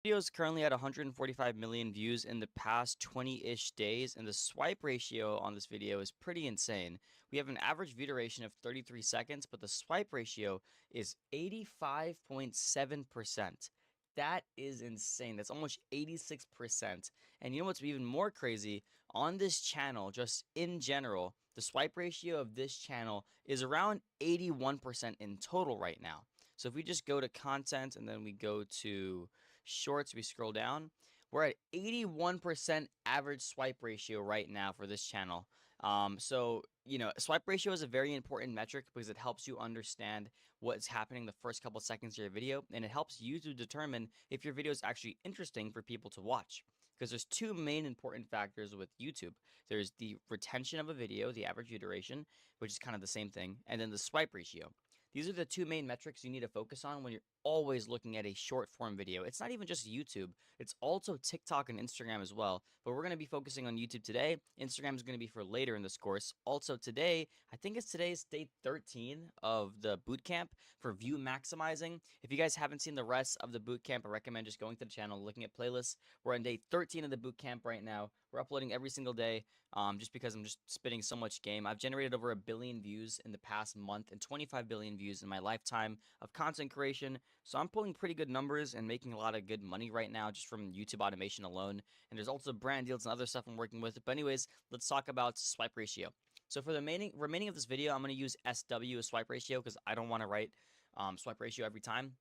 Video is currently at 145 million views in the past 20-ish days, and the swipe ratio on this video is pretty insane. We have an average view duration of 33 seconds, but the swipe ratio is 85.7%. That is insane. That's almost 86%. And you know what's even more crazy? On this channel, just in general, the swipe ratio of this channel is around 81% in total right now. So if we just go to content and then we go to shorts, we scroll down, we're at 81% average swipe ratio right now for this channel. Swipe ratio is a very important metric because it helps you understand what's happening the first couple seconds of your video, and it helps you to determine if your video is actually interesting for people to watch. Because there's two main important factors with YouTube. There's the retention of a video, the average view duration, which is kind of the same thing, and then the swipe ratio. These are the two main metrics you need to focus on when you're always looking at a short form video. It's not even just YouTube, it's also TikTok and Instagram as well. But we're going to be focusing on YouTube today. Instagram is going to be for later in this course. Also today, I think it's today's day 13 of the bootcamp for view maximizing. If you guys haven't seen the rest of the bootcamp, I recommend just going to the channel, looking at playlists. We're on day 13 of the bootcamp right now. We're uploading every single day just because I'm just spitting so much game. I've generated over 1 billion views in the past month and 25 billion views in my lifetime of content creation. So I'm pulling pretty good numbers and making a lot of good money right now just from YouTube automation alone. And there's also brand deals and other stuff I'm working with. But anyways, let's talk about swipe ratio. So for the remaining of this video, I'm going to use SW as swipe ratio because I don't want to write swipe ratio every time.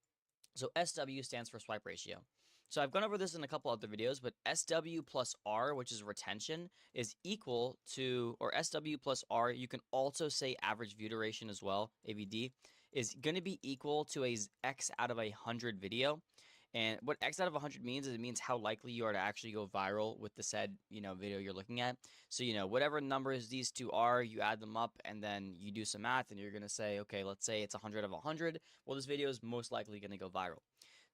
So SW stands for swipe ratio. So I've gone over this in a couple other videos, but SW plus R, which is retention, is equal to, or SW plus R, you can also say average view duration as well, AVD, is going to be equal to a X out of 100 video. And what X out of 100 means is it means how likely you are to actually go viral with the said, video you're looking at. So, whatever numbers these two are, you add them up and then you do some math and you're going to say, okay, let's say it's 100 of 100. Well, this video is most likely going to go viral.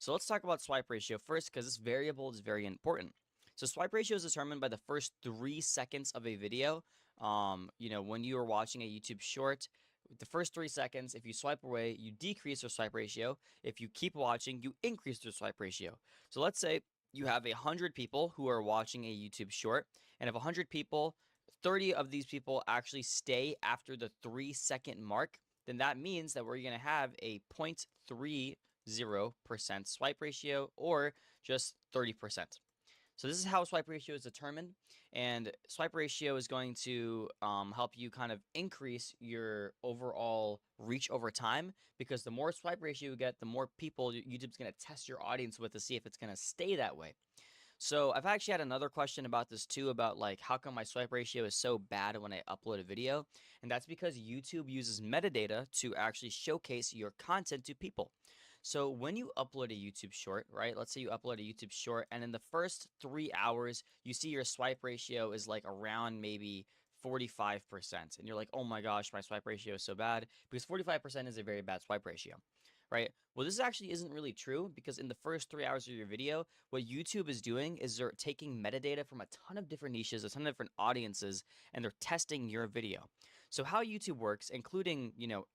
So let's talk about swipe ratio first because this variable is very important. So swipe ratio is determined by the first 3 seconds of a video. When you are watching a YouTube short, the first 3 seconds, if you swipe away, you decrease your swipe ratio. If you keep watching, you increase your swipe ratio. So let's say you have 100 people who are watching a YouTube short, and if 100 people, 30 of these people actually stay after the 3-second mark, then that means that we're going to have a 0.30% swipe ratio or just 30%. So this is how swipe ratio is determined, and swipe ratio is going to help you kind of increase your overall reach over time, because the more swipe ratio you get, the more people YouTube's going to test your audience with to see if it's going to stay that way. So I've actually had another question about this too, about like how come my swipe ratio is so bad when I upload a video, and that's because YouTube uses metadata to actually showcase your content to people. So when you upload a YouTube short, right? Let's say you upload a YouTube short and in the first 3 hours, you see your swipe ratio is like around maybe 45%. And you're like, oh my gosh, my swipe ratio is so bad, because 45% is a very bad swipe ratio, right? Well, this actually isn't really true, because in the first 3 hours of your video, what YouTube is doing is they're taking metadata from a ton of different niches, a ton of different audiences, and they're testing your video. So how YouTube works, including,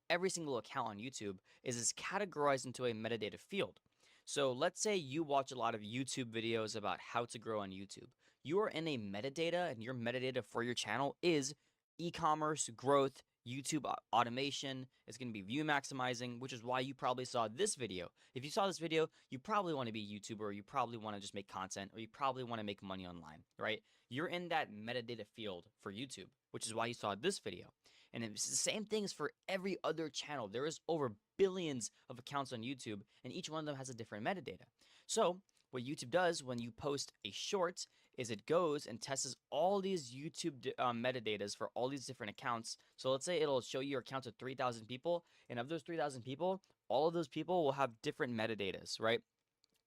every single account on YouTube, is it's categorized into a metadata field. So let's say you watch a lot of YouTube videos about how to grow on YouTube. You are in a metadata, and your metadata for your channel is e-commerce, growth, YouTube automation. It's going to be view maximizing, which is why you probably saw this video. If you saw this video, you probably want to be a YouTuber, or you probably want to just make content, or you probably want to make money online, right? You're in that metadata field for YouTube, which is why you saw this video. And it's the same things for every other channel. There is over billions of accounts on YouTube, and each one of them has a different metadata. So what YouTube does when you post a short is it goes and tests all these YouTube metadatas for all these different accounts. So let's say it'll show you your account of 3,000 people, and of those 3,000 people, all of those people will have different metadatas, right?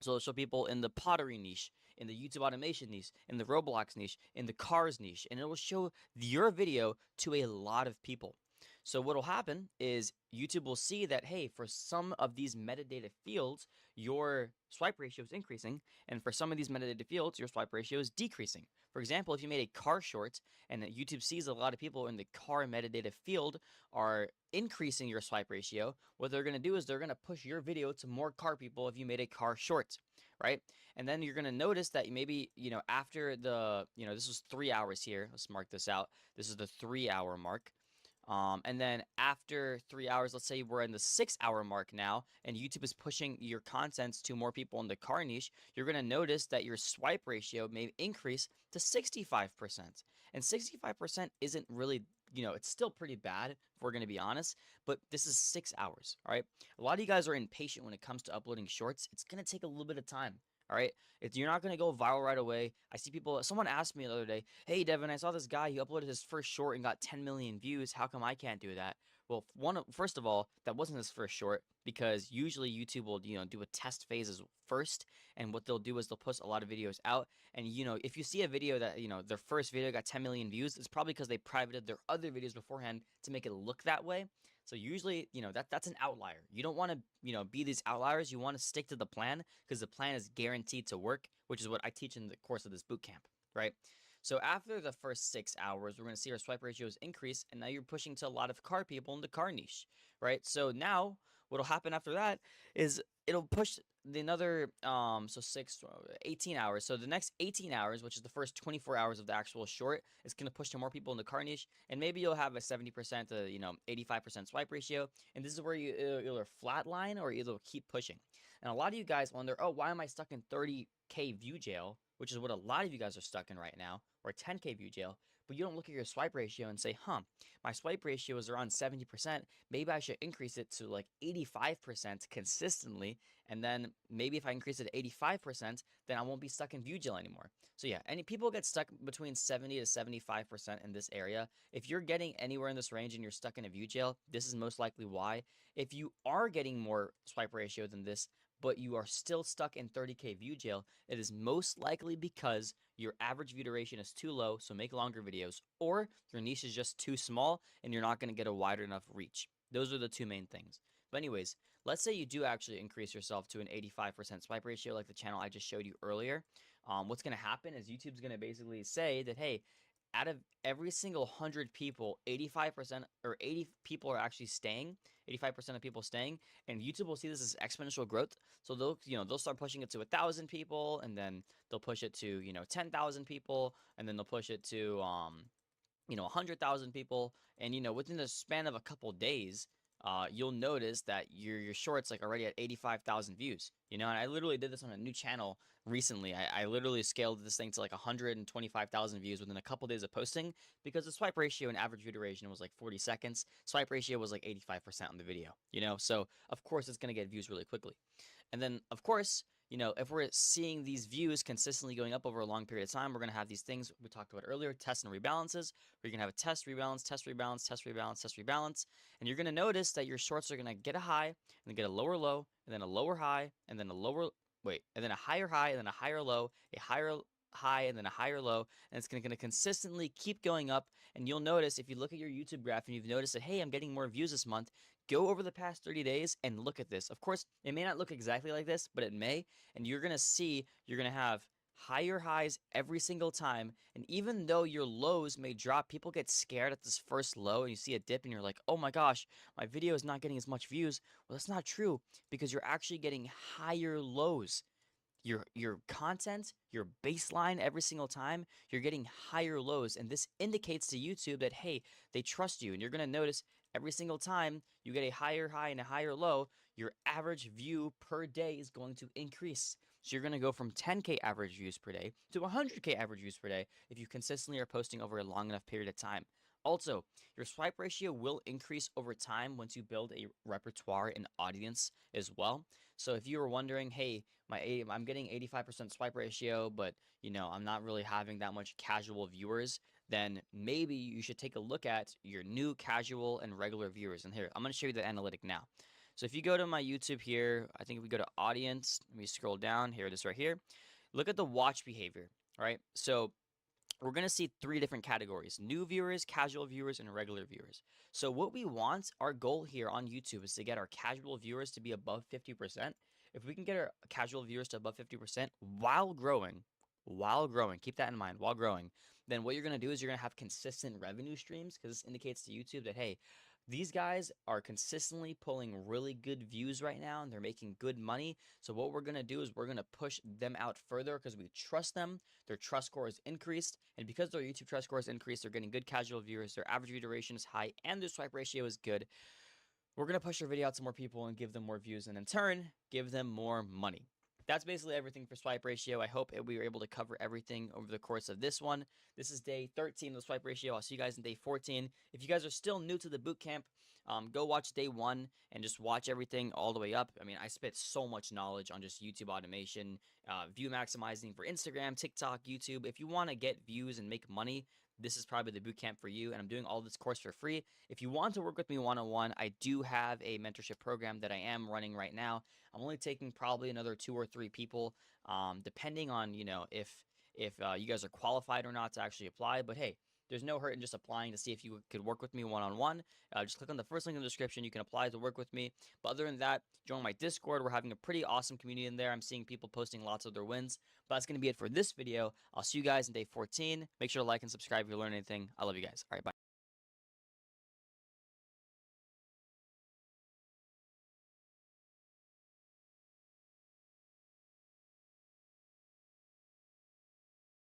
So it'll show people in the pottery niche, in the YouTube automation niche, in the Roblox niche, in the cars niche, and it will show your video to a lot of people. So what will happen is YouTube will see that, hey, for some of these metadata fields, your swipe ratio is increasing, and for some of these metadata fields, your swipe ratio is decreasing. For example, if you made a car short and YouTube sees a lot of people in the car metadata field are increasing your swipe ratio, what they're going to do is they're going to push your video to more car people if you made a car short, right? And then you're going to notice that maybe, after this was 3 hours here. Let's mark this out. This is the 3 hour mark. And then after 3 hours, let's say we're in the 6 hour mark now, and YouTube is pushing your contents to more people in the car niche, you're going to notice that your swipe ratio may increase to 65%. And 65% isn't really, it's still pretty bad if we're going to be honest, but this is 6 hours, all right? A lot of you guys are impatient when it comes to uploading shorts. It's going to take a little bit of time. All right. You're not going to go viral right away. I see people, someone asked me the other day, hey, Devin, I saw this guy, he uploaded his first short and got 10 million views. How come I can't do that? Well, first of all, that wasn't his first short because usually YouTube will, do a test phases first. And what they'll do is they'll push a lot of videos out. And, if you see a video that, their first video got 10 million views, it's probably because they privated their other videos beforehand to make it look that way. So usually, that's an outlier. You don't want to, be these outliers. You want to stick to the plan because the plan is guaranteed to work, which is what I teach in the course of this boot camp, right? So after the first 6 hours, we're going to see our swipe ratios increase, and now you're pushing to a lot of car people in the car niche, right? So now what'll happen after that is it'll push another 18 hours. So the next 18 hours, which is the first 24 hours of the actual short, is going to push to more people in the car niche, and maybe you'll have a 70% to 85% swipe ratio, and this is where you either flatline or either keep pushing. And a lot of you guys wonder, oh, why am I stuck in 30K view jail, which is what a lot of you guys are stuck in right now, or 10K view jail, but you don't look at your swipe ratio and say, my swipe ratio is around 70%. Maybe I should increase it to like 85% consistently. And then maybe if I increase it to 85%, then I won't be stuck in view jail anymore. So yeah, people get stuck between 70 to 75% in this area. If you're getting anywhere in this range and you're stuck in a view jail, this is most likely why. If you are getting more swipe ratio than this, but you are still stuck in 30K view jail, it is most likely because your average view duration is too low, so make longer videos, or your niche is just too small and you're not going to get a wide enough reach. Those are the two main things. But anyways, let's say you do actually increase yourself to an 85% swipe ratio like the channel I just showed you earlier. What's going to happen is YouTube's going to basically say that, hey, out of every single 100 people, 85% or 80 people are actually staying, 85% of people staying, and YouTube will see this as exponential growth. So they'll start pushing it to 1,000 people, and then they'll push it to 10,000 people, and then they'll push it to 100,000 people, and within the span of a couple days, you'll notice that your shorts like already at 85,000 views. And I literally did this on a new channel recently. I literally scaled this thing to like 125,000 views within a couple days of posting because the swipe ratio and average view duration was like 40 seconds. Swipe ratio was like 85% on the video, so of course it's going to get views really quickly. And then of course, if we're seeing these views consistently going up over a long period of time, we're going to have these things we talked about earlier, tests and rebalances, where you're going to have a test, rebalance, test, rebalance, test, rebalance, test, rebalance. And you're going to notice that your shorts are going to get a high, and then get a lower low, and then a lower high, and then and then a higher high, and then a higher low, a higher high, and then a higher low, and it's going to consistently keep going up. And you'll notice, if you look at your YouTube graph and you've noticed that, hey, I'm getting more views this month, go over the past 30 days and look at this. Of course, it may not look exactly like this, but it may, and you're going to see you're going to have higher highs every single time. And even though your lows may drop, people get scared at this first low and you see a dip and you're like, oh my gosh, my video is not getting as much views. Well, that's not true because you're actually getting higher lows. Your content, your baseline every single time, you're getting higher lows. And this indicates to YouTube that, hey, they trust you. And you're going to notice every single time you get a higher high and a higher low, your average view per day is going to increase. So you're going to go from 10K average views per day to 100K average views per day if you consistently are posting over a long enough period of time. Also, your swipe ratio will increase over time once you build a repertoire and audience as well. So if you were wondering, hey, I'm getting 85% swipe ratio, but I'm not really having that much casual viewers, then maybe you should take a look at your new casual and regular viewers. And here, I'm going to show you the analytic now. So if you go to my YouTube here, I think if we go to audience, let me scroll down, here it is right here. Look at the watch behavior, right? So we're going to see 3 different categories: new viewers, casual viewers, and regular viewers. So what we want, our goal here on YouTube is to get our casual viewers to be above 50%. If we can get our casual viewers to above 50% while growing, keep that in mind, while growing, then what you're going to do is you're going to have consistent revenue streams, because this indicates to YouTube that, hey, These guys are consistently pulling really good views right now, and they're making good money. So what we're going to do is we're going to push them out further because we trust them. Their trust score is increased, and because their YouTube trust score is increased, they're getting good casual viewers, their average view duration is high, and their swipe ratio is good. We're going to push their video out to more people and give them more views, and in turn, give them more money. That's basically everything for swipe ratio. I hope we were able to cover everything over the course of this one. This is day 13 of the swipe ratio. I'll see you guys in day 14. If you guys are still new to the boot camp, go watch day 1 and just watch everything all the way up. I mean, I spit so much knowledge on just YouTube automation, view maximizing for Instagram, TikTok, YouTube. If you want to get views and make money, this is probably the boot camp for you. And I'm doing all this course for free. If you want to work with me one-on-one, I do have a mentorship program that I am running right now. I'm only taking probably another 2 or 3 people, depending on, if you guys are qualified or not to actually apply. But hey, there's no hurt in just applying to see if you could work with me one-on-one. Just click on the first link in the description. You can apply to work with me. But other than that, join my Discord. We're having a pretty awesome community in there. I'm seeing people posting lots of their wins. But that's going to be it for this video. I'll see you guys in day 14. Make sure to like and subscribe if you learn anything. I love you guys. All right, bye.